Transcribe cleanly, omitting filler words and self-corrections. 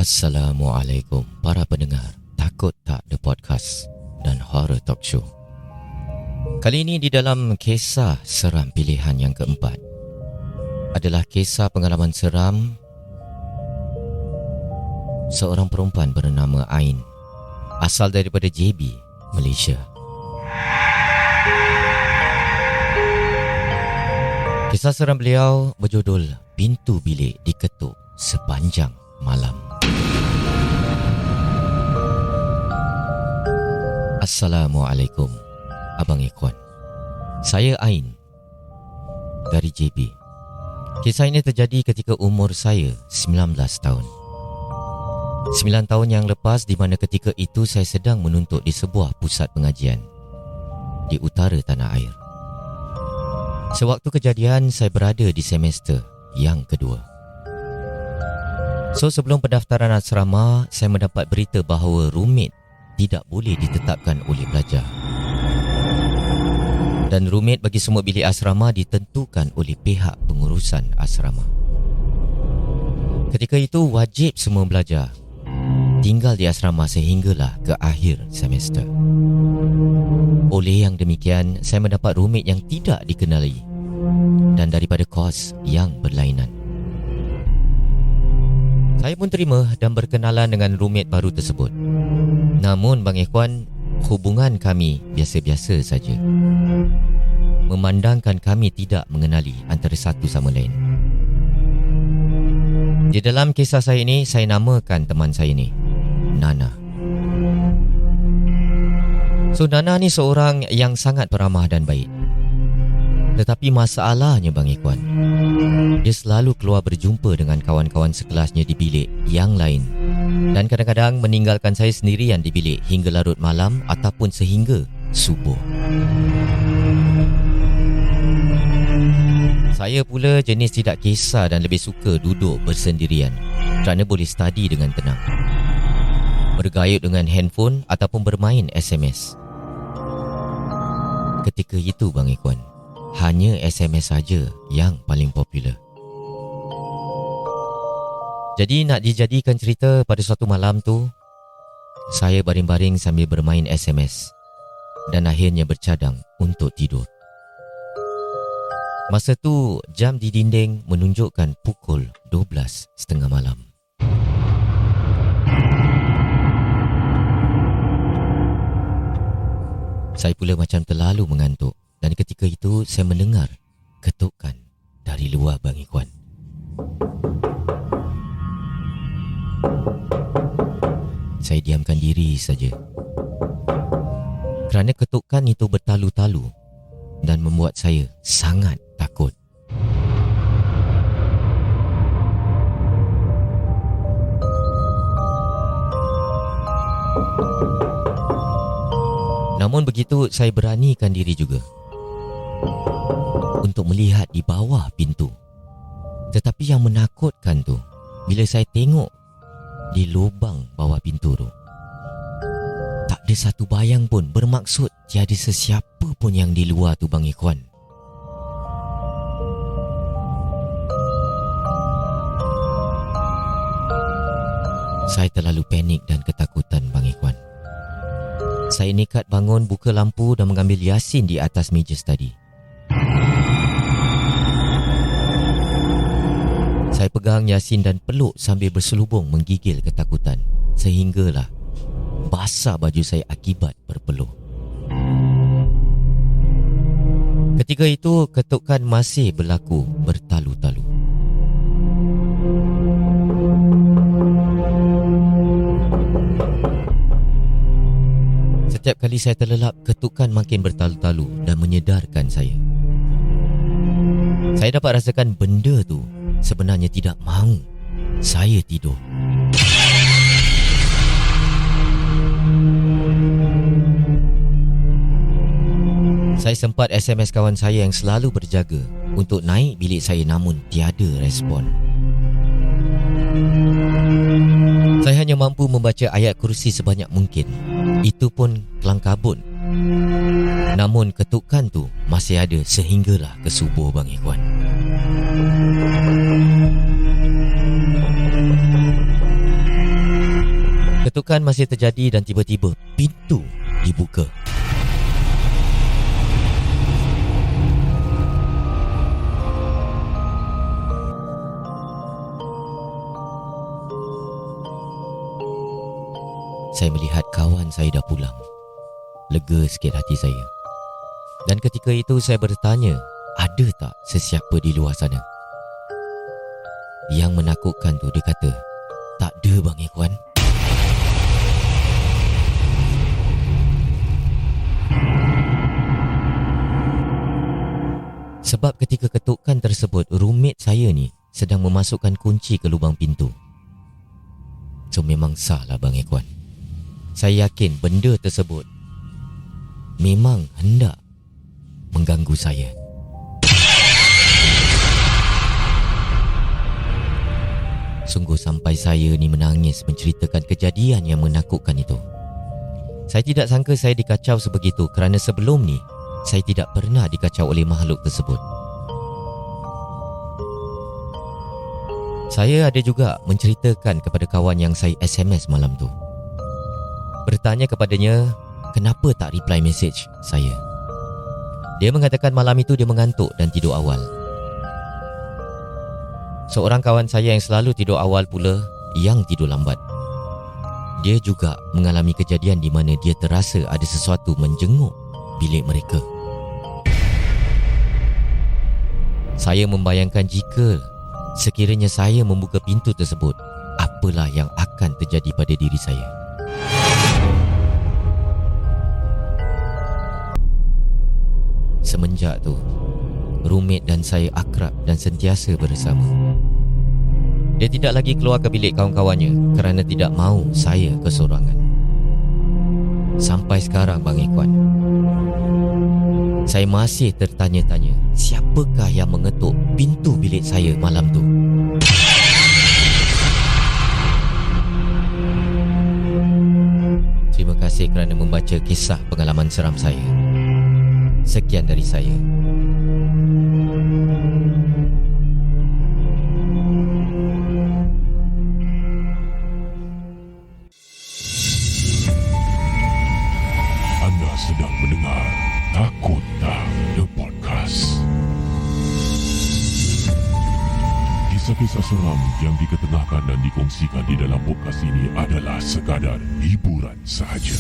Assalamualaikum para pendengar Takut Tak The Podcast dan Horror Talk Show. Kali ini di dalam kisah seram pilihan yang keempat adalah kisah pengalaman seram seorang perempuan bernama Ain, asal daripada JB, Malaysia. Kisah seram beliau berjudul Pintu Bilik Diketuk Sepanjang Malam. Assalamualaikum Abang Ikhwan. Saya Ain dari JB. Kisah ini terjadi ketika umur saya 19 tahun. 9 tahun yang lepas, di mana ketika itu saya sedang menuntut di sebuah pusat pengajian di utara tanah air. Sewaktu kejadian, saya berada di semester yang kedua. So, sebelum pendaftaran asrama, saya mendapat berita bahawa roommate tidak boleh ditetapkan oleh pelajar. Dan roommate bagi semua bilik asrama ditentukan oleh pihak pengurusan asrama. Ketika itu, wajib semua pelajar tinggal di asrama sehinggalah ke akhir semester. Oleh yang demikian, saya mendapat roommate yang tidak dikenali dan daripada kos yang berlainan. Saya pun terima dan berkenalan dengan roommate baru tersebut. Namun Bang Ikhwan, hubungan kami biasa-biasa saja, memandangkan kami tidak mengenali antara satu sama lain. Di dalam kisah saya ini, saya namakan teman saya ini Nana. So, Nana ni seorang yang sangat peramah dan baik. Tetapi masalahnya Bang Ikhwan, dia selalu keluar berjumpa dengan kawan-kawan sekelasnya di bilik yang lain, dan kadang-kadang meninggalkan saya sendirian di bilik hingga larut malam ataupun sehingga subuh. Saya pula jenis tidak kisah dan lebih suka duduk bersendirian kerana boleh study dengan tenang, bergayut dengan handphone ataupun bermain SMS. Ketika itu Bang Ikhwan, hanya SMS saja yang paling popular. Jadi nak dijadikan cerita, pada suatu malam tu, saya baring-baring sambil bermain SMS dan akhirnya bercadang untuk tidur. Masa tu, jam di dinding menunjukkan pukul 12.30 malam. Saya pula macam terlalu mengantuk, dan ketika itu saya mendengar ketukan dari luar Bang Ikhwan. Saya diamkan diri saja kerana ketukan itu bertalu-talu dan membuat saya sangat takut. Namun begitu, saya beranikan diri juga untuk melihat di bawah pintu. Tetapi yang menakutkan tu, bila saya tengok di lubang bawah pintu tu, tak ada satu bayang pun, bermaksud tiada sesiapa pun yang di luar tu Bang Ikhwan. Saya terlalu panik dan ketakutan Bang Ikhwan. Saya nekat bangun, buka lampu dan mengambil Yasin di atas meja study. Saya pegang Yasin dan peluk sambil berselubung menggigil ketakutan, sehinggalah basah baju saya akibat berpeluh. Ketika itu, ketukan masih berlaku bertalu-talu. Setiap kali saya terlelap, ketukan makin bertalu-talu dan menyedarkan saya. Saya dapat rasakan benda tu sebenarnya tidak mahu saya tidur. Saya sempat SMS kawan saya yang selalu berjaga untuk naik bilik saya, namun tiada respon. Saya hanya mampu membaca ayat kursi sebanyak mungkin. Itu pun kelang kabut. Namun ketukan tu masih ada sehinggalah ke subuh Bang Ikhwan. Ketukan masih terjadi dan tiba-tiba pintu dibuka. Saya melihat kawan saya dah pulang. Lega sikit hati saya. Dan ketika itu saya bertanya, ada tak sesiapa di luar sana? Yang menakutkan tu dia kata, tak ada bang Ikhwan. Sebab ketika ketukan tersebut, roommate saya ni sedang memasukkan kunci ke lubang pintu. So memang sah lah bang Ikhwan. Saya yakin benda tersebut memang hendak mengganggu saya. Sungguh sampai saya ni menangis menceritakan kejadian yang menakutkan itu. Saya tidak sangka saya dikacau sebegitu kerana sebelum ni saya tidak pernah dikacau oleh makhluk tersebut. Saya ada juga menceritakan kepada kawan yang saya SMS malam tu. Bertanya kepadanya kenapa tak reply message saya. Dia mengatakan malam itu dia mengantuk dan tidur awal. Seorang kawan saya yang selalu tidur awal pula yang tidur lambat. Dia juga mengalami kejadian di mana dia terasa ada sesuatu menjenguk bilik mereka. Saya membayangkan jika sekiranya saya membuka pintu tersebut, apalah yang akan terjadi pada diri saya. Semenjak tu, roommate dan saya akrab dan sentiasa bersama. Dia tidak lagi keluar ke bilik kawan-kawannya kerana tidak mahu saya kesorangan. Sampai sekarang bang Ikhwan, saya masih tertanya-tanya, siapakah yang mengetuk pintu bilik saya malam tu? Terima kasih kerana membaca kisah pengalaman seram saya. Sekian dari saya. Anda sedang mendengar Takut Tak The Podcast. Kisah-kisah seram yang diketengahkan dan dikongsikan di dalam podcast ini adalah sekadar hiburan sahaja.